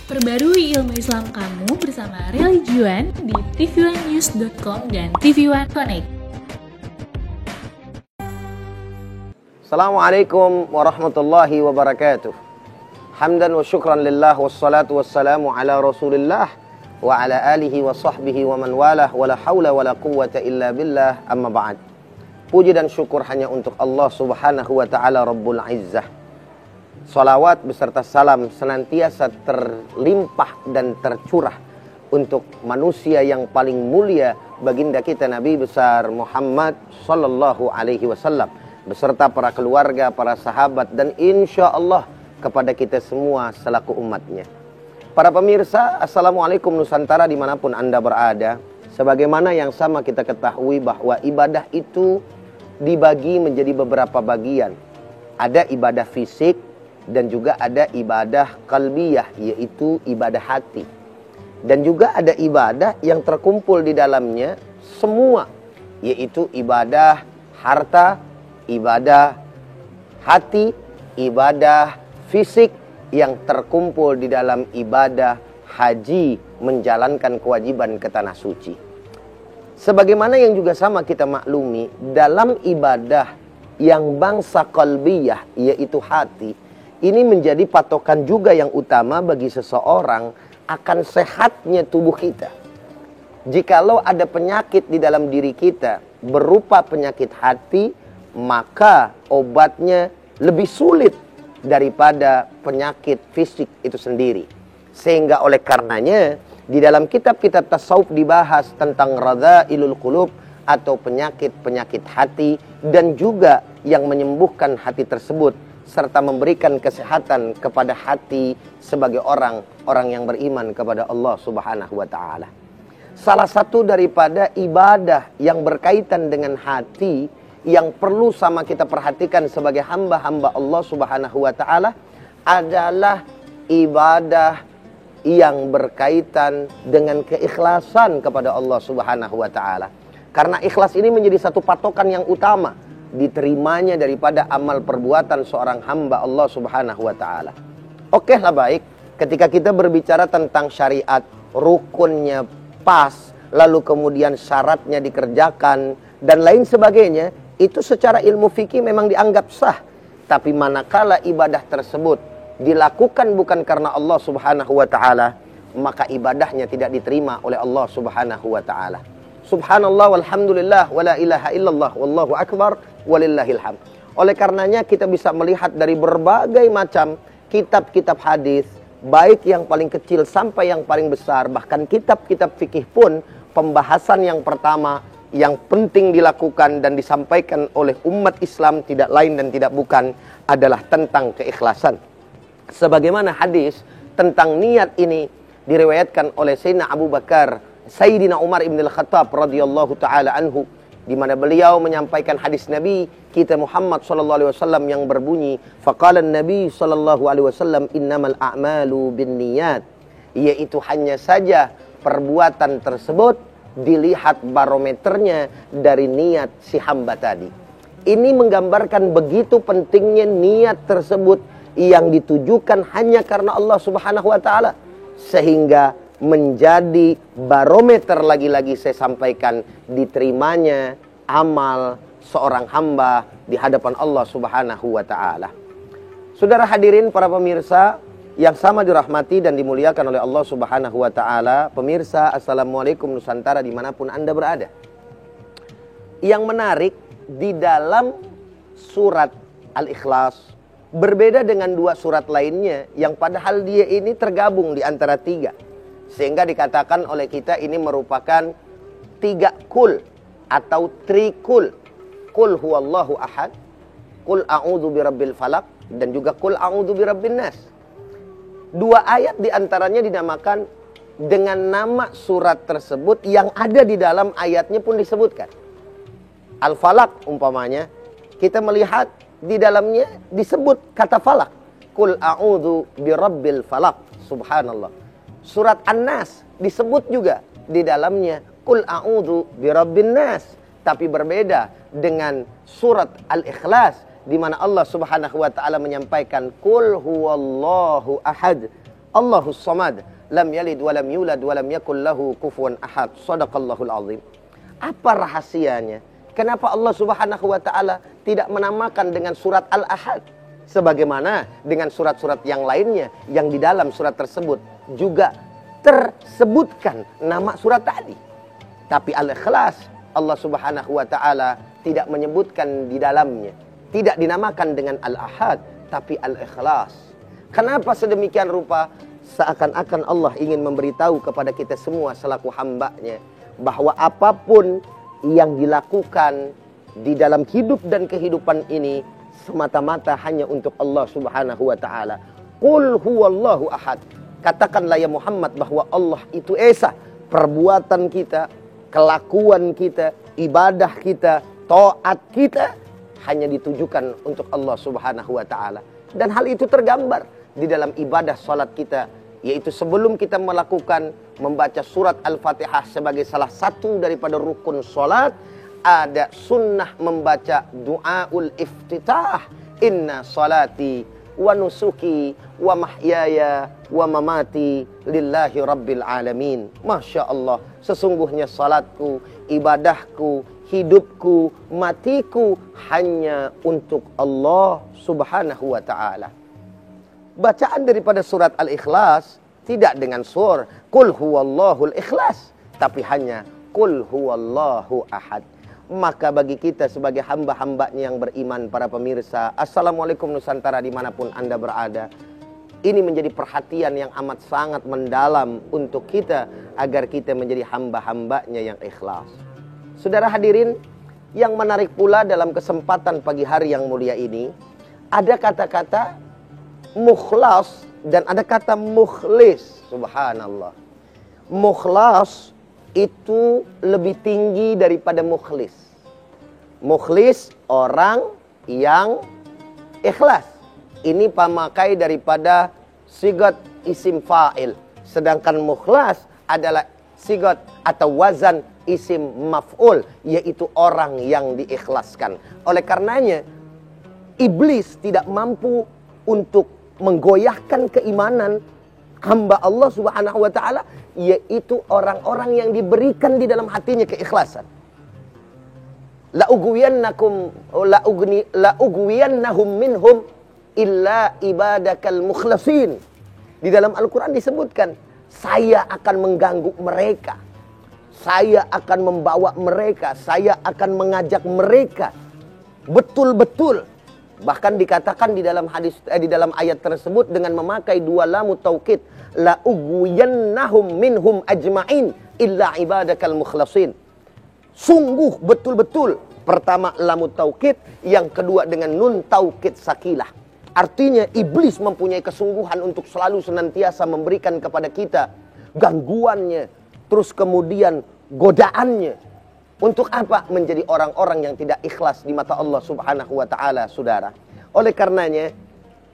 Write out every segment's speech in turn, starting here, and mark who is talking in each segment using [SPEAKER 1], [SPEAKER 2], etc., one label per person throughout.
[SPEAKER 1] Perbarui ilmu Islam kamu bersama Religion di tv1news.com dan TV1 Connect.
[SPEAKER 2] Assalamualaikum warahmatullahi wabarakatuh. Hamdan wa syukran lillah wassalatu wassalamu ala rasulillah wa ala alihi wa sahbihi wa man walah wa la hawla wa la quwwata illa billah amma ba'd. Puji dan syukur hanya untuk Allah subhanahu wa ta'ala Rabbul Izzah. Salawat beserta salam senantiasa terlimpah dan tercurah untuk manusia yang paling mulia, baginda kita Nabi besar Muhammad sallallahu alaihi wasallam, beserta para keluarga, para sahabat, dan insya Allah kepada kita semua selaku umatnya. Para pemirsa, Assalamualaikum Nusantara dimanapun Anda berada. Sebagaimana yang sama kita ketahui bahwa ibadah itu dibagi menjadi beberapa bagian. Ada ibadah fisik, dan juga ada ibadah qalbiyah, yaitu ibadah hati. Dan juga ada ibadah yang terkumpul di dalamnya semua, yaitu ibadah harta, ibadah hati, ibadah fisik yang terkumpul di dalam ibadah haji, menjalankan kewajiban ke tanah suci. Sebagaimana yang juga sama kita maklumi, dalam ibadah yang bangsa qalbiyah, yaitu hati, ini menjadi patokan juga yang utama bagi seseorang akan sehatnya tubuh kita. Jikalau ada penyakit di dalam diri kita berupa penyakit hati, maka obatnya lebih sulit daripada penyakit fisik itu sendiri. Sehingga oleh karenanya di dalam kitab-kitab tasawuf dibahas tentang radha'ilul qulub atau penyakit-penyakit hati, dan juga yang menyembuhkan hati tersebut serta memberikan kesehatan kepada hati sebagai orang yang beriman kepada Allah Subhanahu wa taala. Salah satu daripada ibadah yang berkaitan dengan hati yang perlu sama kita perhatikan sebagai hamba-hamba Allah Subhanahu wa taala adalah ibadah yang berkaitan dengan keikhlasan kepada Allah Subhanahu wa taala. Karena ikhlas ini menjadi satu patokan yang utama diterimanya daripada amal perbuatan seorang hamba Allah Subhanahu wa taala. Oke lah, baik, ketika kita berbicara tentang syariat, rukunnya pas, lalu kemudian syaratnya dikerjakan dan lain sebagainya, itu secara ilmu fikih memang dianggap sah. Tapi manakala ibadah tersebut dilakukan bukan karena Allah Subhanahu wa taala, maka ibadahnya tidak diterima oleh Allah Subhanahu wa taala. Subhanallah walhamdulillah wala ilaha illallah wallahu akbar walillahil hamd. Oleh karenanya kita bisa melihat dari berbagai macam kitab-kitab hadis, baik yang paling kecil sampai yang paling besar, bahkan kitab-kitab fikih pun pembahasan yang pertama yang penting dilakukan dan disampaikan oleh umat Islam tidak lain dan tidak bukan adalah tentang keikhlasan. Sebagaimana hadis tentang niat ini diriwayatkan oleh Sayyidina Abu Bakar, Sayyidina Umar ibn al-Khattab radhiyallahu ta'ala anhu, di mana beliau menyampaikan hadis Nabi kita Muhammad sallallahu alaihi wasallam yang berbunyi, faqala Nabi sallallahu alaihi wasallam innamal a'malu binniyat, yaitu hanya saja perbuatan tersebut dilihat barometernya dari niat si hamba tadi. Ini menggambarkan begitu pentingnya niat tersebut yang ditujukan hanya karena Allah Subhanahu wa taala, sehingga menjadi barometer, lagi-lagi saya sampaikan, diterimanya amal seorang hamba di hadapan Allah Subhanahu wa taala. Saudara hadirin para pemirsa yang sama dirahmati dan dimuliakan oleh Allah Subhanahu wa taala, pemirsa Assalamualaikum Nusantara dimanapun Anda berada. Yang menarik di dalam surat Al-Ikhlas berbeda dengan dua surat lainnya yang padahal dia ini tergabung di antara tiga. Sehingga dikatakan oleh kita ini merupakan tiga kul atau trikul. Kul huwallahu ahad, kul a'udzu birabbil falaq, dan juga kul a'udzu birabbin nas. Dua ayat diantaranya dinamakan dengan nama surat tersebut yang ada di dalam ayatnya pun disebutkan. Al-Falaq umpamanya, kita melihat di dalamnya disebut kata falak. Kul a'udzu birabbil falaq. Subhanallah. Surat An-Nas disebut juga di dalamnya Qul a'udzu birabbin nas, tapi berbeda dengan surat Al-Ikhlas di mana Allah Subhanahu wa taala menyampaikan Qul huwallahu ahad, Allahus samad, lam yalid wa lam yulad wa lam yakul lahu kufuwan ahad. Shadaqallahul azim. Apa rahasianya? Kenapa Allah Subhanahu wa taala tidak menamakan dengan surat Al-Ahad sebagaimana dengan surat-surat yang lainnya yang di dalam surat tersebut juga tersebutkan nama surat tadi. Tapi Al-Ikhlas Allah Subhanahu wa taala tidak menyebutkan di dalamnya. Tidak dinamakan dengan Al-Ahad, tapi Al-Ikhlas. Kenapa sedemikian rupa? Seakan-akan Allah ingin memberitahu kepada kita semua selaku hamba-Nya bahwa apapun yang dilakukan di dalam hidup dan kehidupan ini semata-mata hanya untuk Allah Subhanahu wa taala. Qul huwallahu ahad. Katakanlah ya Muhammad bahwa Allah itu esa. Perbuatan kita, kelakuan kita, ibadah kita, taat kita hanya ditujukan untuk Allah Subhanahu wa taala. Dan hal itu tergambar di dalam ibadah salat kita, yaitu sebelum kita melakukan membaca surat Al-Fatihah sebagai salah satu daripada rukun salat, ada sunnah membaca du'aul iftitah. Inna salati wa nusuki wa mahyaya wa mamati lillahi rabbil alamin. Masya Allah, sesungguhnya salatku, ibadahku, hidupku, matiku hanya untuk Allah Subhanahu wa ta'ala. Bacaan daripada surat Al-Ikhlas tidak dengan sur Qul huwallahul ikhlas, tapi hanya Qul huwallahu ahad. Maka bagi kita sebagai hamba-hambanya yang beriman, para pemirsa, Assalamualaikum Nusantara dimanapun Anda berada, ini menjadi perhatian yang amat sangat mendalam untuk kita agar kita menjadi hamba-hambanya yang ikhlas. Saudara hadirin, yang menarik pula dalam kesempatan pagi hari yang mulia ini, ada kata-kata mukhlas dan ada kata mukhlis. Subhanallah. Mukhlas itu lebih tinggi daripada mukhlis. Mukhlis orang yang ikhlas. Ini pemakai daripada sigat isim fa'il. Sedangkan mukhlas adalah sigat atau wazan isim maf'ul, yaitu orang yang diikhlaskan. Oleh karenanya, iblis tidak mampu untuk menggoyahkan keimanan hamba Allah Subhanahu wa taala, yaitu orang-orang yang diberikan di dalam hatinya keikhlasan. La ugwiyannahum minhum illa ibadakal mukhlasin. Di dalam Al-Quran disebutkan, saya akan mengganggu mereka, saya akan membawa mereka, saya akan mengajak mereka betul-betul. Bahkan dikatakan di dalam hadis di dalam ayat tersebut dengan memakai dua lam taukid, la ugwiyannahum minhum ajma'in illa ibadakal mukhlasin. Sungguh betul-betul, pertama lam taukid, yang kedua dengan nun taukid sakilah. Artinya iblis mempunyai kesungguhan untuk selalu senantiasa memberikan kepada kita gangguannya, terus kemudian godaannya. Untuk apa? Menjadi orang-orang yang tidak ikhlas di mata Allah Subhanahu wa ta'ala, saudara. Oleh karenanya,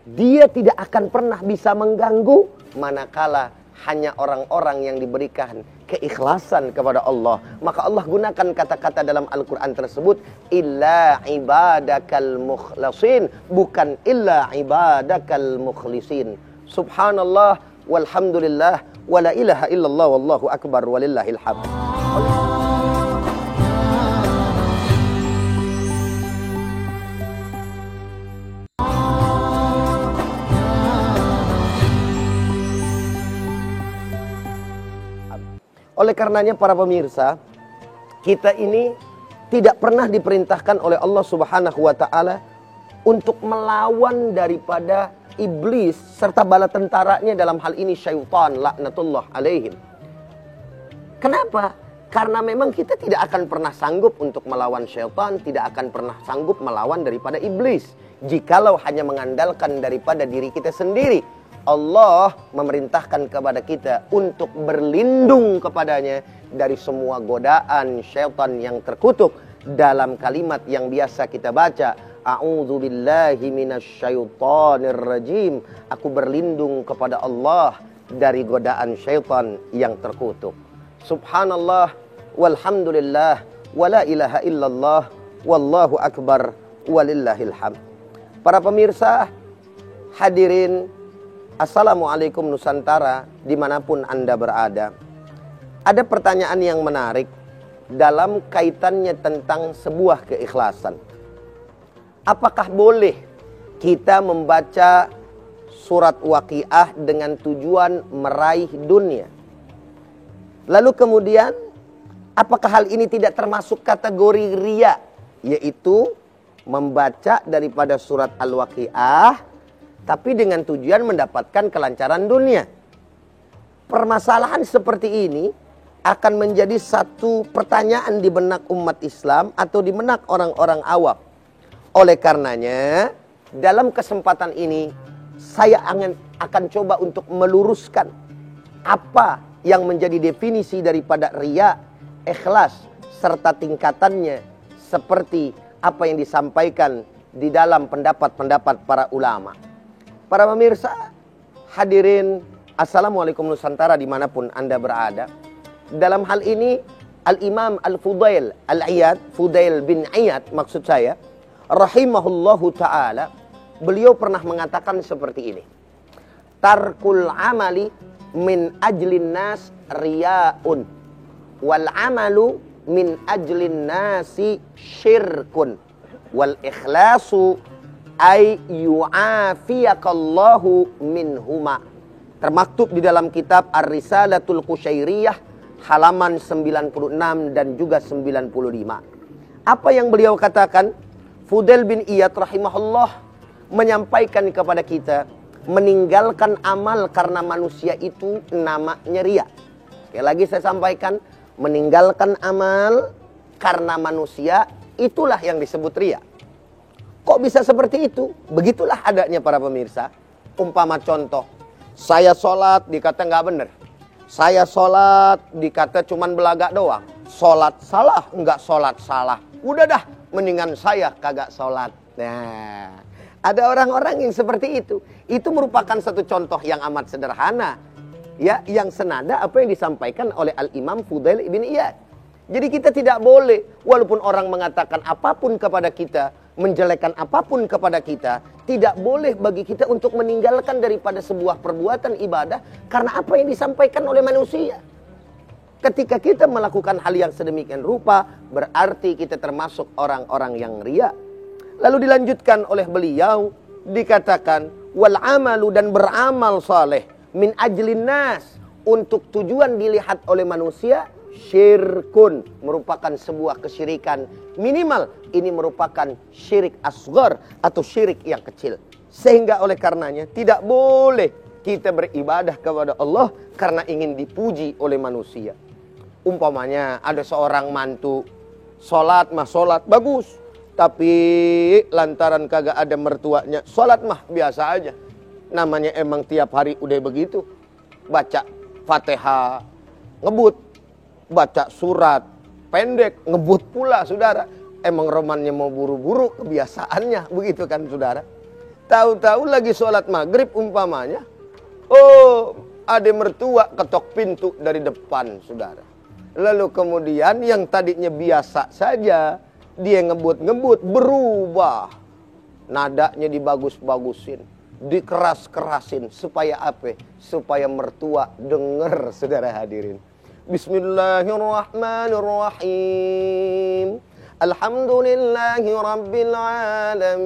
[SPEAKER 2] dia tidak akan pernah bisa mengganggu manakala hanya orang-orang yang diberikan keikhlasan kepada Allah. Maka Allah gunakan kata-kata dalam Al-Quran tersebut, illa ibadakal mukhlasin, bukan illa ibadakal mukhlisin. Subhanallah, walhamdulillah, wala ilaha illallah, wallahu akbar, walillahil hamd. Oleh karenanya para pemirsa, kita ini tidak pernah diperintahkan oleh Allah Subhanahu wa ta'ala untuk melawan daripada iblis serta bala tentaranya, dalam hal ini syaitan laknatullah alaihim. Kenapa? Karena memang kita tidak akan pernah sanggup untuk melawan syaitan, tidak akan pernah sanggup melawan daripada iblis jikalau hanya mengandalkan daripada diri kita sendiri. Allah memerintahkan kepada kita untuk berlindung kepadanya dari semua godaan syaitan yang terkutuk. Dalam kalimat yang biasa kita baca, a'udzubillahi minasyaitonir rajim, aku berlindung kepada Allah dari godaan syaitan yang terkutuk. Subhanallah, walhamdulillah, wala ilaha illallah, wallahu akbar, walillahil hamd. Para pemirsa hadirin Assalamualaikum Nusantara, dimanapun Anda berada. Ada pertanyaan yang menarik dalam kaitannya tentang sebuah keikhlasan. Apakah boleh kita membaca surat Waqiah dengan tujuan meraih dunia? Lalu kemudian, apakah hal ini tidak termasuk kategori riya? Yaitu membaca daripada surat Al-Waqiah tapi dengan tujuan mendapatkan kelancaran dunia. Permasalahan seperti ini akan menjadi satu pertanyaan di benak umat Islam atau di benak orang-orang awam. Oleh karenanya, dalam kesempatan ini saya akan coba untuk meluruskan apa yang menjadi definisi daripada riya, ikhlas, serta tingkatannya seperti apa yang disampaikan di dalam pendapat-pendapat para ulama. Para pemirsa, hadirin, Assalamualaikum Nusantara dimanapun Anda berada. Dalam hal ini, Al-Imam Al-Fudail Al-Iyad, Fudail bin Iyad maksud saya, rahimahullahu ta'ala, beliau pernah mengatakan seperti ini. Tarkul amali min ajlin nas riya'un, wal amalu min ajlin nasi syirkun, wal ikhlasu ay yu'afiyakallahu minhuma. Termaktub di dalam kitab Ar-Risalatul Qusyairiyah halaman 96 dan juga 95. Apa yang beliau katakan? Fudail bin Iyad rahimahullah menyampaikan kepada kita, meninggalkan amal karena manusia itu namanya riya. Sekali lagi saya sampaikan, meninggalkan amal karena manusia itulah yang disebut riya. Kok bisa seperti itu? Begitulah adanya para pemirsa. Umpama contoh, saya sholat dikata nggak bener. Saya sholat dikata cuman belagak doang. Sholat salah, nggak sholat salah. Udah dah, mendingan saya kagak sholat. Nah, ada orang-orang yang seperti itu. Itu merupakan satu contoh yang amat sederhana, ya, yang senada apa yang disampaikan oleh Al-Imam Fudail bin Iyad. Jadi kita tidak boleh, walaupun orang mengatakan apapun kepada kita, menjelekkan apapun kepada kita, tidak boleh bagi kita untuk meninggalkan daripada sebuah perbuatan ibadah karena apa yang disampaikan oleh manusia. Ketika kita melakukan hal yang sedemikian rupa, berarti kita termasuk orang-orang yang riya. Lalu dilanjutkan oleh beliau, dikatakan wal amalu, dan beramal saleh min ajlin nas, untuk tujuan dilihat oleh manusia, syirkun, merupakan sebuah kesyirikan. Minimal ini merupakan syirik asghar atau syirik yang kecil. Sehingga oleh karenanya tidak boleh kita beribadah kepada Allah karena ingin dipuji oleh manusia. Umpamanya ada seorang mantu, sholat mah sholat bagus, tapi lantaran kagak ada mertuanya, sholat mah biasa aja. Namanya emang tiap hari udah begitu. Baca Fatihah ngebut, baca surat pendek ngebut pula, saudara. Emang romannya mau buru-buru, kebiasaannya begitu kan, saudara. Tahu-tahu lagi sholat maghrib umpamanya, oh, ada mertua ketok pintu dari depan, saudara. Lalu kemudian yang tadinya biasa saja, dia ngebut-ngebut, berubah. Nadanya dibagus-bagusin, dikeras-kerasin. Supaya apa? Supaya mertua dengar, saudara hadirin. Bismillahirrahmanirrahim. Alhamdulillahi Rabbil Alamin.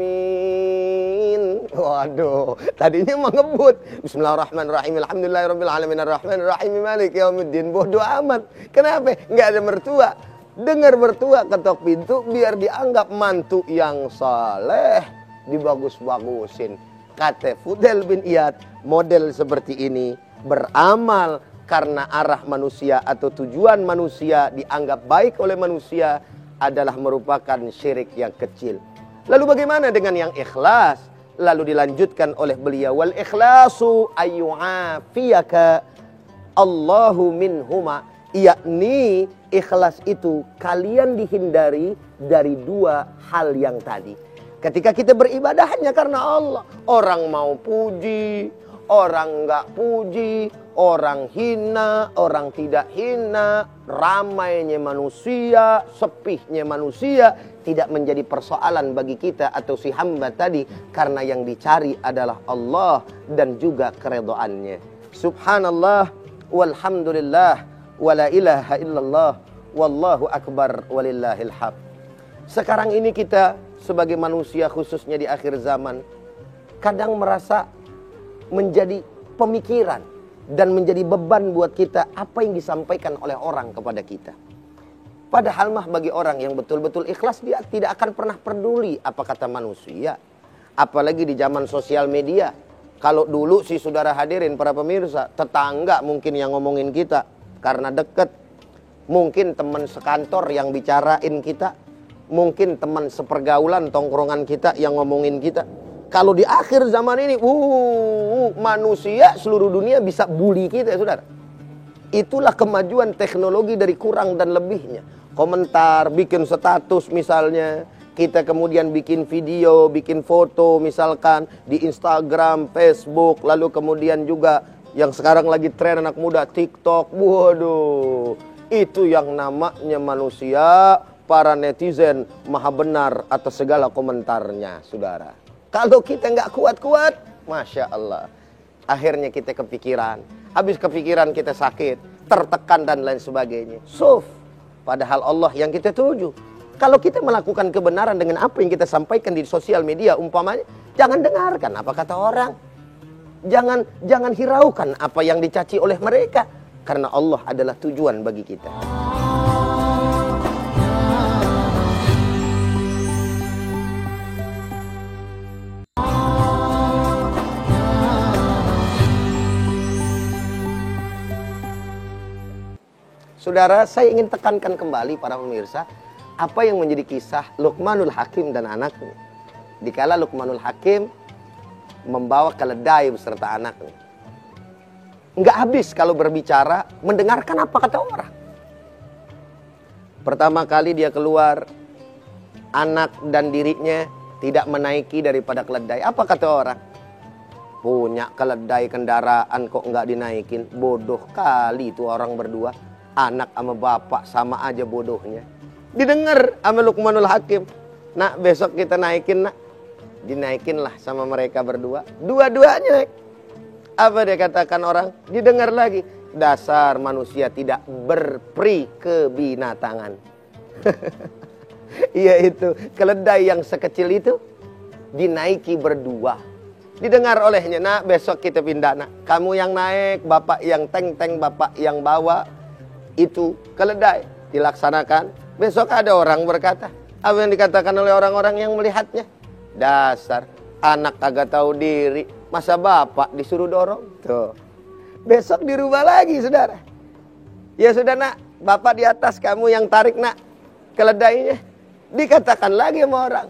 [SPEAKER 2] Waduh, tadinya mau ngebut. Bismillahirrahmanirrahim. Alhamdulillahi Rabbil Alamin. Ar-Rahmanirrahim. Maliki Yaumiddin. Bodoh amat. Kenapa? Nggak ada mertua. Dengar mertua ketok pintu biar dianggap mantu yang saleh. Dibagus-bagusin. Kata Fudail bin Iyad, model seperti ini beramal karena arah manusia atau tujuan manusia dianggap baik oleh manusia adalah merupakan syirik yang kecil. Lalu bagaimana dengan yang ikhlas? Lalu dilanjutkan oleh beliau, wal ikhlasu ayyu'afiyaka Allahu minhuma, yakni ikhlas itu kalian dihindari dari dua hal yang tadi. Ketika kita beribadah hanya karena Allah, orang mau puji, orang enggak puji, orang hina, orang tidak hina, ramainya manusia, sepihnya manusia, tidak menjadi persoalan bagi kita atau si hamba tadi, karena yang dicari adalah Allah dan juga keridhaannya. Subhanallah walhamdulillah wala ilaha illallah wallahu akbar walillahil hamd. Sekarang ini kita sebagai manusia, khususnya di akhir zaman, kadang merasa menjadi pemikiran dan menjadi beban buat kita apa yang disampaikan oleh orang kepada kita. Padahal mah bagi orang yang betul-betul ikhlas, dia tidak akan pernah peduli apa kata manusia. Apalagi di zaman sosial media. Kalau dulu sih saudara hadirin para pemirsa, tetangga mungkin yang ngomongin kita karena deket. Mungkin teman sekantor yang bicarain kita. Mungkin teman sepergaulan tongkrongan kita yang ngomongin kita. Kalau di akhir zaman ini, manusia seluruh dunia bisa bully kita, saudara. Itulah kemajuan teknologi dari kurang dan lebihnya. Komentar, bikin status misalnya, kita kemudian bikin video, bikin foto misalkan di Instagram, Facebook, lalu kemudian juga yang sekarang lagi tren anak muda, TikTok. Waduh, itu yang namanya manusia, para netizen maha benar atas segala komentarnya, saudara. Kalau kita nggak kuat-kuat, Masya Allah, akhirnya kita kepikiran. Habis kepikiran kita sakit, tertekan dan lain sebagainya. Padahal Allah yang kita tuju. Kalau kita melakukan kebenaran dengan apa yang kita sampaikan di sosial media, umpamanya, jangan dengarkan apa kata orang. Jangan hiraukan apa yang dicaci oleh mereka. Karena Allah adalah tujuan bagi kita. Saudara, saya ingin tekankan kembali para pemirsa, apa yang menjadi kisah Luqmanul Hakim dan anaknya. Dikala Luqmanul Hakim membawa keledai beserta anaknya. Enggak habis kalau berbicara, mendengarkan apa kata orang. Pertama kali dia keluar, anak dan dirinya tidak menaiki daripada keledai. Apa kata orang? Punya keledai kendaraan kok enggak dinaikin. Bodoh kali itu orang berdua. Anak sama bapak sama aja bodohnya. Didengar sama Luqmanul Hakim. Nak, besok kita naikin, nak. Dinaikinlah sama mereka berdua. Dua-duanya naik. Apa dia katakan orang? Didengar lagi. Dasar manusia tidak berperi kebinatangan. Yaitu keledai yang sekecil itu dinaiki berdua. Didengar olehnya, nak, besok kita pindah, nak. Kamu yang naik, bapak yang teng-teng, bapak yang bawa. Itu keledai dilaksanakan. Besok ada orang berkata, apa yang dikatakan oleh orang-orang yang melihatnya? Dasar anak kagak tahu diri, masa bapak disuruh dorong? Tuh. Besok dirubah lagi, saudara. Ya sudah, nak, bapak di atas, kamu yang tarik, nak, keledainya. Dikatakan lagi sama orang.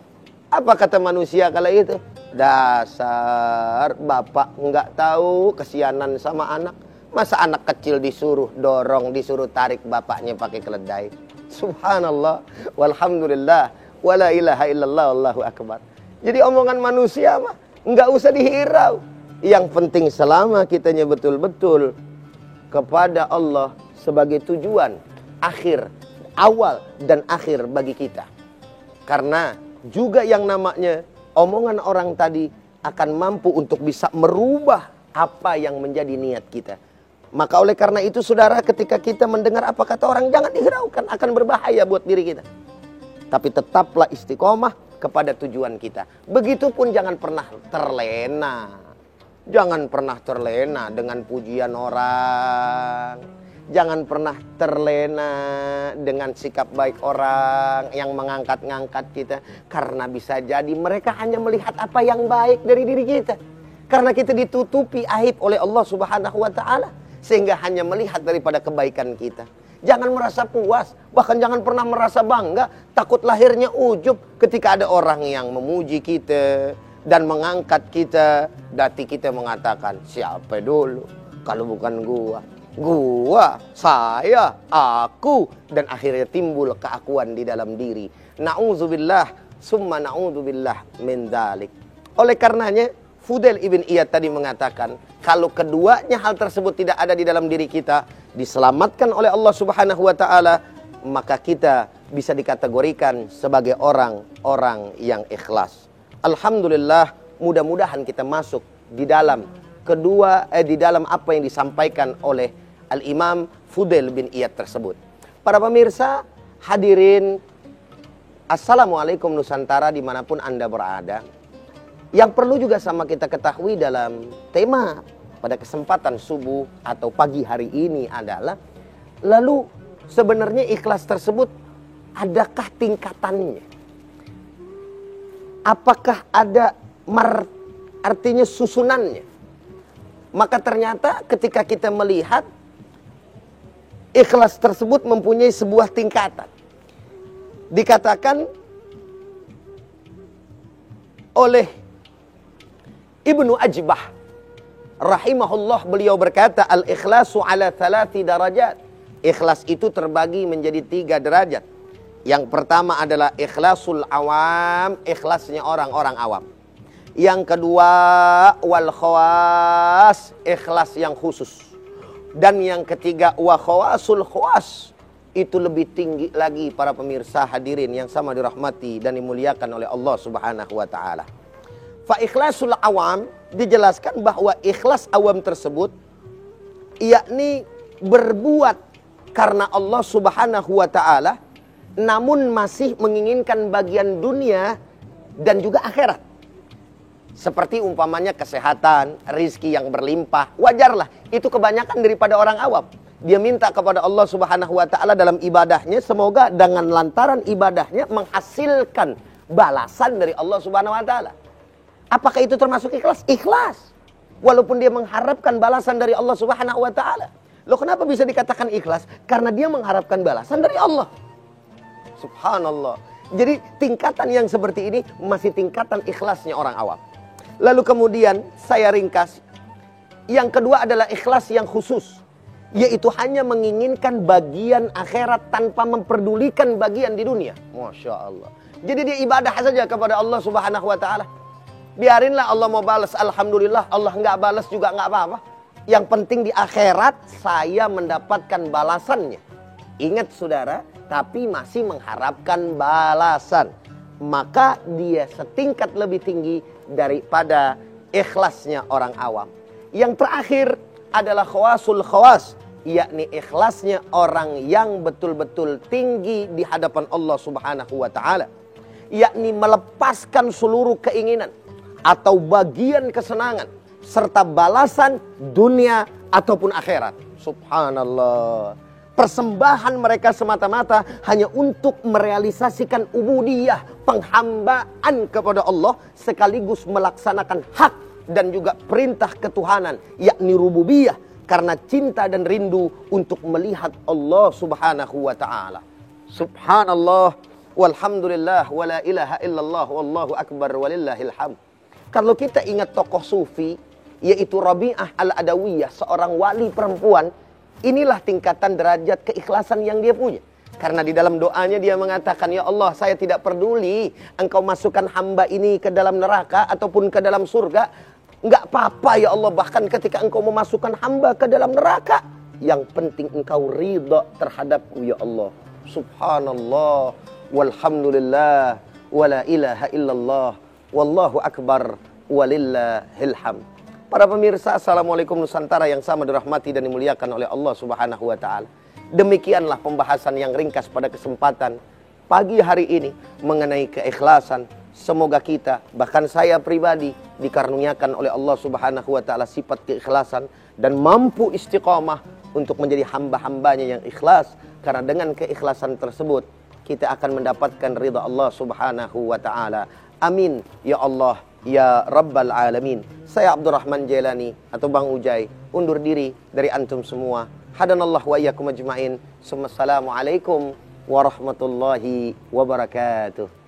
[SPEAKER 2] Apa kata manusia kala itu? Dasar bapak nggak tahu kesianan sama anak. Masa anak kecil disuruh dorong, disuruh tarik bapaknya pakai keledai. Subhanallah, walhamdulillah, wala ilaha illallah, wallahu akbar. Jadi omongan manusia mah nggak usah dihirau. Yang penting selama kitanya betul-betul kepada Allah sebagai tujuan akhir, awal dan akhir bagi kita. Karena juga yang namanya omongan orang tadi akan mampu untuk bisa merubah apa yang menjadi niat kita. Maka oleh karena itu, saudara, ketika kita mendengar apa kata orang, jangan dihiraukan, akan berbahaya buat diri kita. Tapi tetaplah istiqomah kepada tujuan kita. Begitupun jangan pernah terlena. Jangan pernah terlena dengan pujian orang. Jangan pernah terlena dengan sikap baik orang yang mengangkat-ngangkat kita. Karena bisa jadi mereka hanya melihat apa yang baik dari diri kita. Karena kita ditutupi aib oleh Allah Subhanahu wa Ta'ala. Sehingga hanya melihat daripada kebaikan kita. Jangan merasa puas, bahkan jangan pernah merasa bangga. Takut lahirnya ujub ketika ada orang yang memuji kita dan mengangkat kita. Dati kita mengatakan, siapa dulu kalau bukan gua, saya, aku. Dan akhirnya timbul keakuan di dalam diri. Na'udzubillah, summa na'udzubillah min dzalik. Oleh karenanya, Fudail ibn Iyad tadi mengatakan, kalau keduanya hal tersebut tidak ada di dalam diri kita, diselamatkan oleh Allah Subhanahu wa Ta'ala, maka kita bisa dikategorikan sebagai orang-orang yang ikhlas. Alhamdulillah, mudah-mudahan kita masuk di dalam di dalam apa yang disampaikan oleh Al-Imam Fudail bin Iyad tersebut. Para pemirsa, hadirin, Assalamualaikum Nusantara dimanapun Anda berada. Yang perlu juga sama kita ketahui dalam tema pada kesempatan subuh atau pagi hari ini adalah, lalu sebenarnya ikhlas tersebut adakah tingkatannya? Apakah ada artinya susunannya? Maka ternyata ketika kita melihat ikhlas tersebut mempunyai sebuah tingkatan. Dikatakan oleh Ibnu Ajbah rahimahullah, beliau berkata, al-ikhlasu ala 3 darajat. Ikhlas itu terbagi menjadi 3 derajat. Yang pertama adalah ikhlasul awam, ikhlasnya orang-orang awam. Yang kedua wal khawas, ikhlas yang khusus. Dan yang ketiga wa khawasul khawas, itu lebih tinggi lagi para pemirsa hadirin yang sama dirahmati dan dimuliakan oleh Allah Subhanahu wa taala. Fa ikhlasul awam, dijelaskan bahwa ikhlas awam tersebut yakni berbuat karena Allah Subhanahu wa taala namun masih menginginkan bagian dunia dan juga akhirat. Seperti umpamanya kesehatan, rizki yang berlimpah, wajarlah. Itu kebanyakan daripada orang awam. Dia minta kepada Allah Subhanahu wa taala dalam ibadahnya, semoga dengan lantaran ibadahnya menghasilkan balasan dari Allah Subhanahu wa taala. Apakah itu termasuk ikhlas? Ikhlas. Walaupun dia mengharapkan balasan dari Allah Subhanahu wa taala. Loh, kenapa bisa dikatakan ikhlas? Karena dia mengharapkan balasan dari Allah. Subhanallah. Jadi tingkatan yang seperti ini masih tingkatan ikhlasnya orang awam. Lalu kemudian saya ringkas. Yang kedua adalah ikhlas yang khusus. Yaitu hanya menginginkan bagian akhirat tanpa memperdulikan bagian di dunia. Masya Allah. Jadi dia ibadah saja kepada Allah Subhanahu wa ta'ala. Biarinlah Allah mau balas, alhamdulillah. Allah nggak balas juga nggak apa-apa. Yang penting di akhirat saya mendapatkan balasannya. Ingat saudara, tapi masih mengharapkan balasan. Maka dia setingkat lebih tinggi daripada ikhlasnya orang awam. Yang terakhir adalah khawasul khawas, yakni ikhlasnya orang yang betul-betul tinggi di hadapan Allah Subhanahu wa taala, yakni melepaskan seluruh keinginan atau bagian kesenangan serta balasan dunia ataupun akhirat. Subhanallah. Persembahan mereka semata-mata hanya untuk merealisasikan ubudiyah, penghambaan kepada Allah, sekaligus melaksanakan hak dan juga perintah ketuhanan, yakni rububiyah, karena cinta dan rindu untuk melihat Allah Subhanahu wa ta'ala. Subhanallah, walhamdulillah, wala ilaha illallah, wallahu akbar, walillahil hamd. Kalau kita ingat tokoh sufi, yaitu Rabi'ah al-Adawiyah, seorang wali perempuan, inilah tingkatan derajat keikhlasan yang dia punya. Karena di dalam doanya dia mengatakan, ya Allah, saya tidak peduli engkau masukkan hamba ini ke dalam neraka ataupun ke dalam surga. Enggak apa-apa ya Allah, bahkan ketika engkau memasukkan hamba ke dalam neraka, yang penting engkau ridha terhadapku ya Allah. Subhanallah, walhamdulillah, wala ilaha illallah, wallahu akbar, walillahil hamd. Para pemirsa, Assalamualaikum Nusantara yang sama dirahmati dan dimuliakan oleh Allah Subhanahu wa ta'ala. Demikianlah pembahasan yang ringkas pada kesempatan pagi hari ini mengenai keikhlasan. Semoga kita, bahkan saya pribadi, dikaruniakan oleh Allah Subhanahu wa ta'ala sifat keikhlasan dan mampu istiqamah untuk menjadi hamba-hambanya yang ikhlas. Karena dengan keikhlasan tersebut kita akan mendapatkan ridha Allah Subhanahu wa ta'ala. Amin ya Allah ya Rabbal Alamin. Saya Abdurrahman Jailani atau Bang Ujai undur diri dari antum semua. Hadanallah wa iyyakum ajma'in. Assalamualaikum warahmatullahi wabarakatuh.